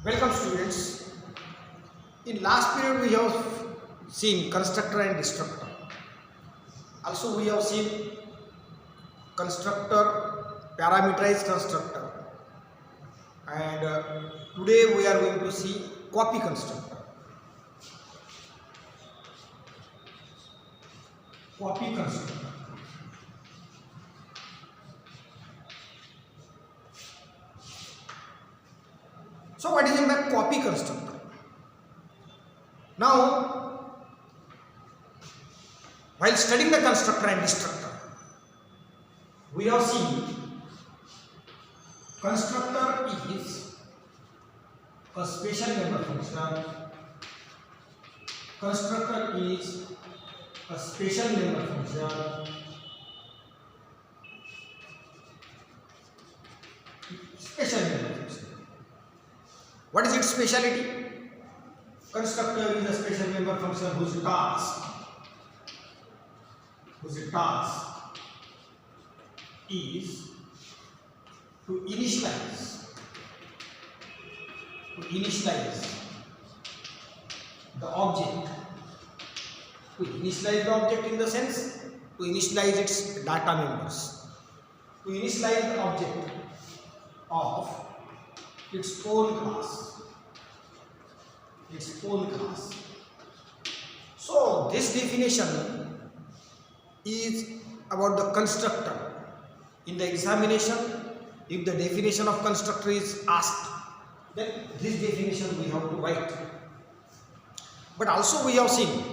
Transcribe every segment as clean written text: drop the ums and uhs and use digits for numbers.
Welcome students. In last period we have seen constructor and destructor. Also we have seen constructor, parameterized constructor, and today we are going to see copy constructor. Copy constructor. So what is in the copy constructor? Now, while studying the constructor and destructor, we have seen constructor is a special member function. Constructor is a special member function. Special member function. What is its speciality? Constructor is a special member function whose task is to initialize the object. To initialize the object in the sense to initialize its data members. To initialize the object of its own class. So this definition is about the constructor. In the examination, if the definition of constructor is asked, then this definition we have to write. But also we have seen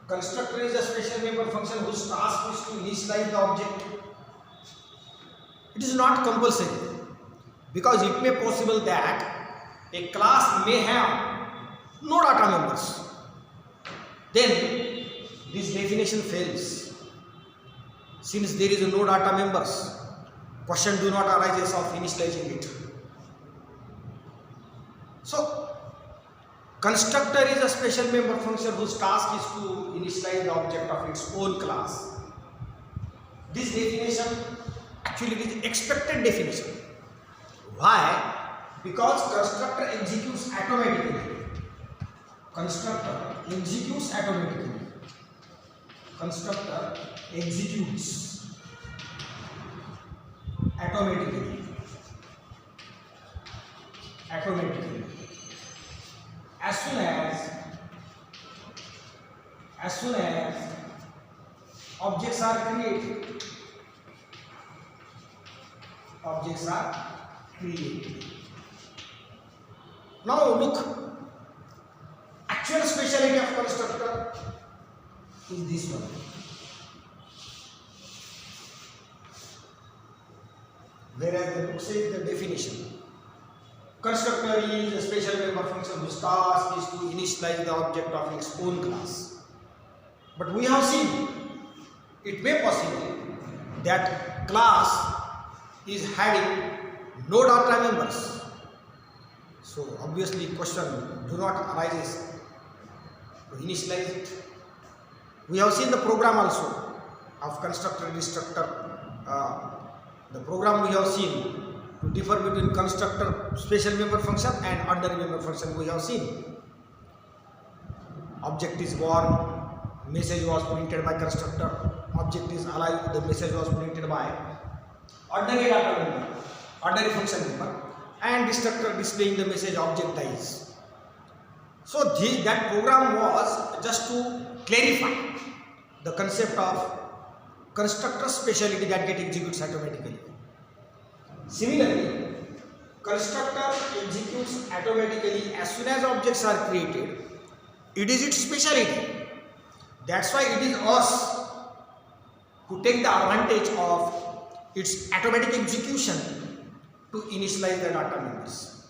constructor is a special member function whose task is to initialize the object. It is not compulsory, because it may possible that a class may have no data members. Then this definition fails. Since there is no data members, question do not arise of initializing it. So constructor is a special member function whose task is to initialize the object of its own class. This definition actually is expected definition. Why? Because constructor executes automatically. Constructor executes automatically. As soon as objects are created. Now look, actual speciality of constructor is this one. Whereas the book says the definition. Constructor is a special member function whose task is to initialize the object of its own class. But we have seen it may possible that class is having no data members. So obviously question do not arises to initialize it. We have seen the program also of constructor and destructor. The program we have seen to differ between constructor special member function and ordinary member function we have seen. Object is born, message was printed by constructor. Object is alive, the message was printed by ordinary data member, ordinary function member, and destructor displaying the message object dies. So that program was just to clarify the concept of constructor speciality that get executes automatically. Similarly, constructor executes automatically as soon as objects are created. It is its speciality. That's why it is us who take the advantage of its automatic execution to initialize the data members.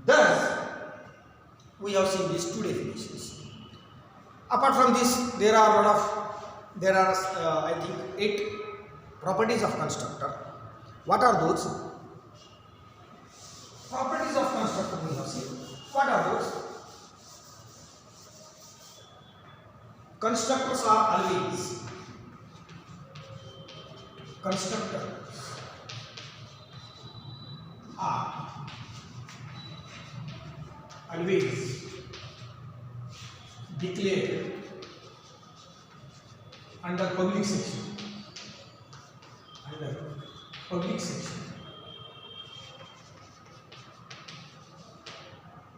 Thus, we have seen these two definitions. Apart from this, there are I think 8 properties of constructor. What are those? Properties of constructor we have seen. What are those? Constructors are always are always declared under public section. Under public section.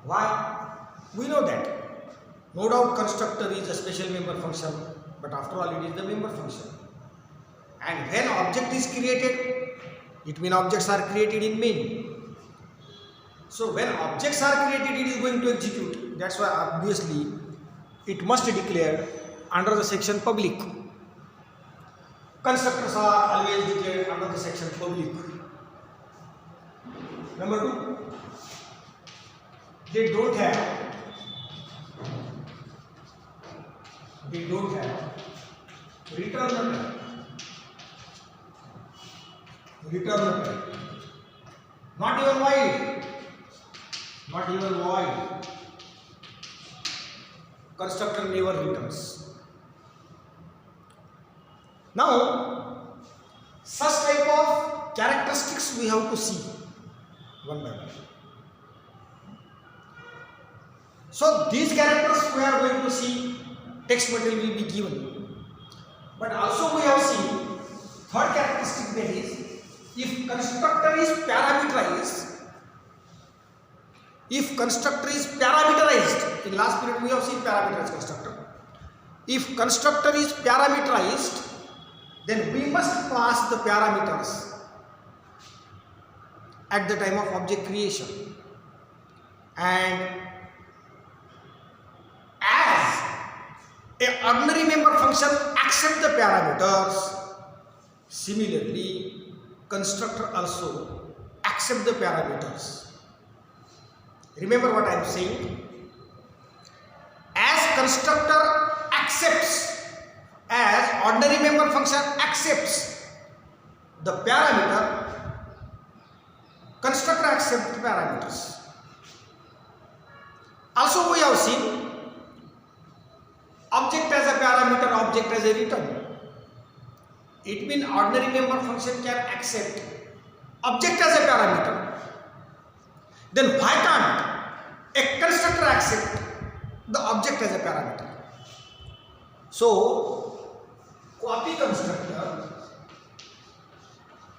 Why? We know that. No doubt constructor is a special member function, but after all it is the member function. And when object is created, it means objects are created in main. So when objects are created, it is going to execute. That's why obviously it must declare under the section public. Constructors are always declared under the section public. Number 2, they don't have return type. Not even void. Constructor never returns. Now, such type of characteristics we have to see one by one. So these characters we are going to see, text material will be given. But also we have seen third characteristic, that is, if constructor is parameterized, in last period we have seen parameterized constructor. If constructor is parameterized, then we must pass the parameters at the time of object creation. And as a ordinary member function accept the parameters, similarly constructor also accept the parameters. Remember what I am saying? As constructor accepts, as ordinary member function accepts the parameter, constructor accepts the parameters. Also we have seen object as a parameter, object as a return. It means ordinary member function can accept object as a parameter. Then why can't a constructor accept the object as a parameter? So copy constructor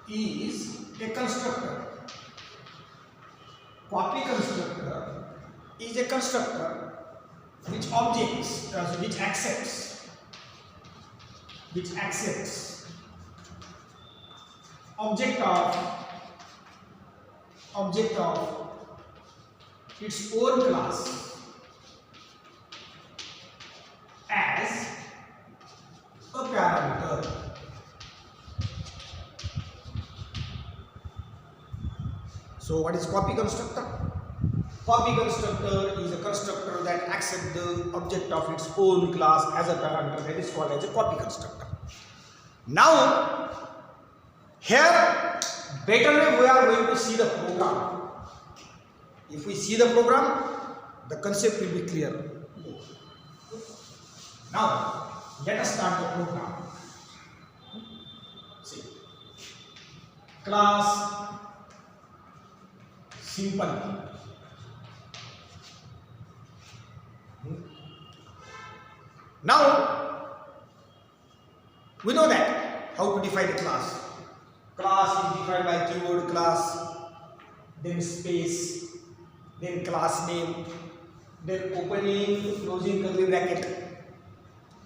is a constructor. Copy constructor is a constructor which accepts object of its own class as a parameter. So what is copy constructor? Copy constructor is a constructor that accepts the object of its own class as a parameter. That is called as a copy constructor. Now, here better way we are going to see the program. If we see the program, the concept will be clear. Now, let us start the program. See, class simple. Now, we know that how to define a class. Class is defined by keyword class, then space, then class name, then opening, closing curly bracket,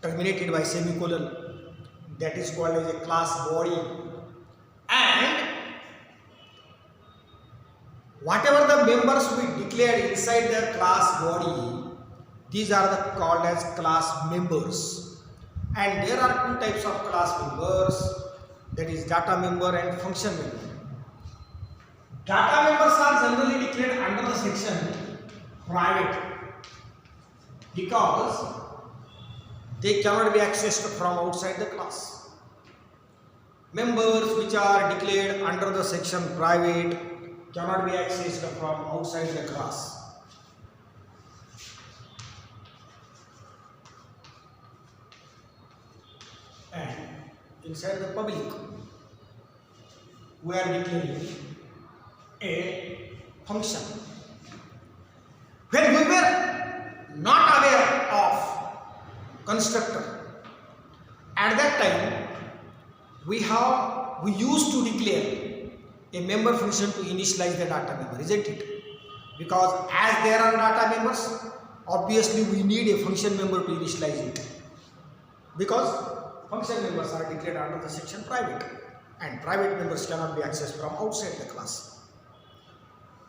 terminated by semicolon. That is called as a class body. And whatever the members we declared inside the class body, these are called as class members. And there are two types of class members, that is data member and function member. Data members are generally declared under the section private because they cannot be accessed from outside the class. Members which are declared under the section private cannot be accessed from outside the class. And inside the public, we are declaring a function. When we were not aware of constructor, at that time we used to declare a member function to initialize the data member, isn't it? Because as there are data members, obviously we need a function member to initialize it, because function members are declared under the section private, and private members cannot be accessed from outside the class.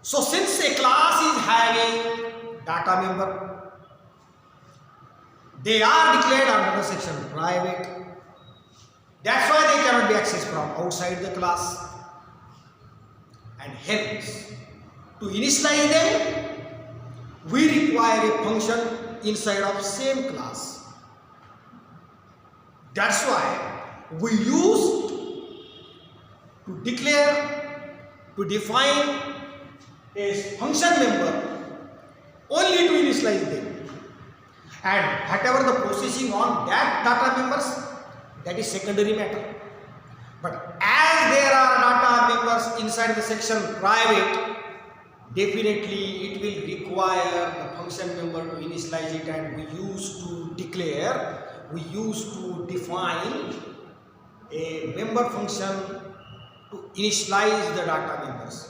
So since a class is having data member, they are declared under the section private. That's why they cannot be accessed from outside the class, and hence to initialize them we require a function inside of same class. That's why we used to declare, to define a function member only to initialize them, and whatever the processing on that data members, that is secondary matter. But as there are data members inside the section private, definitely it will require the function member to initialize it, and we used to declare, we used to define a member function to initialize the data members.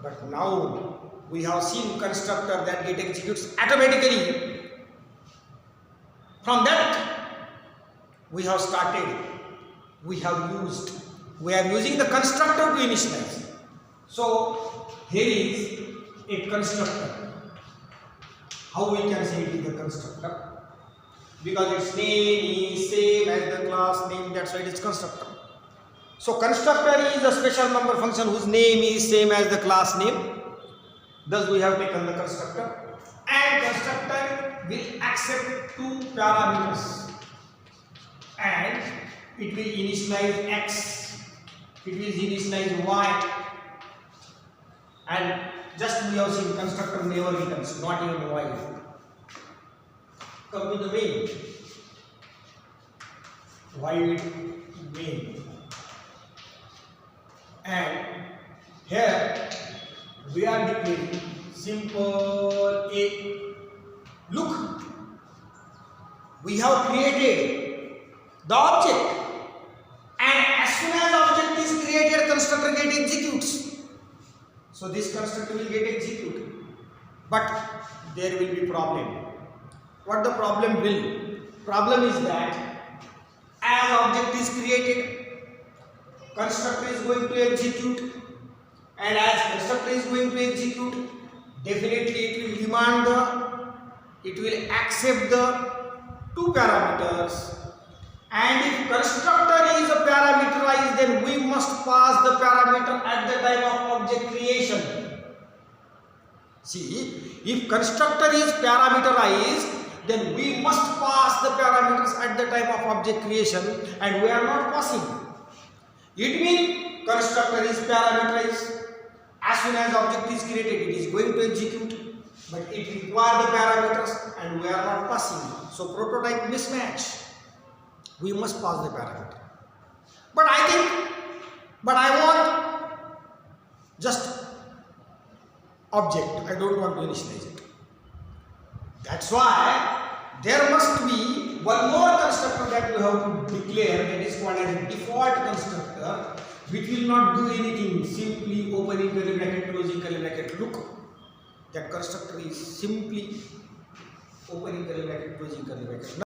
But now we have seen constructor that get executes automatically. From that we have started, we are using the constructor to initialize. So here is a constructor. How we can say it is a constructor? Because its name is same as the class name, that's why it is constructor. So constructor is a special member function whose name is same as the class name. Thus we have taken the constructor, and constructor will accept two parameters, and it will initialize x, it will initialize y, and just we have seen constructor never returns, not even y. Come to the main. Void main. And here we are declaring simple a. Look, we have created the object, and as soon as object is created, constructor get executes. So this constructor will get executed, but there will be problem. What the problem will? Problem is that as object is created, constructor is going to execute, and as constructor is going to execute, definitely it will accept the two parameters, and if constructor is a parameterized, then we must pass the parameter at the time of object creation. See, if constructor is parameterized, then we must pass the parameters at the time of object creation, and we are not passing. It means constructor is parameterized. As soon as object is created, it is going to execute, but it requires the parameters and we are not passing. So prototype mismatch. We must pass the parameter. But I want just object. I don't want to initialize it. That's why there must be one more constructor that we have to declare, that is called as a default constructor, which will not do anything, simply opening curly bracket, closing curly bracket. Look, that constructor is simply opening curly bracket, closing curly bracket.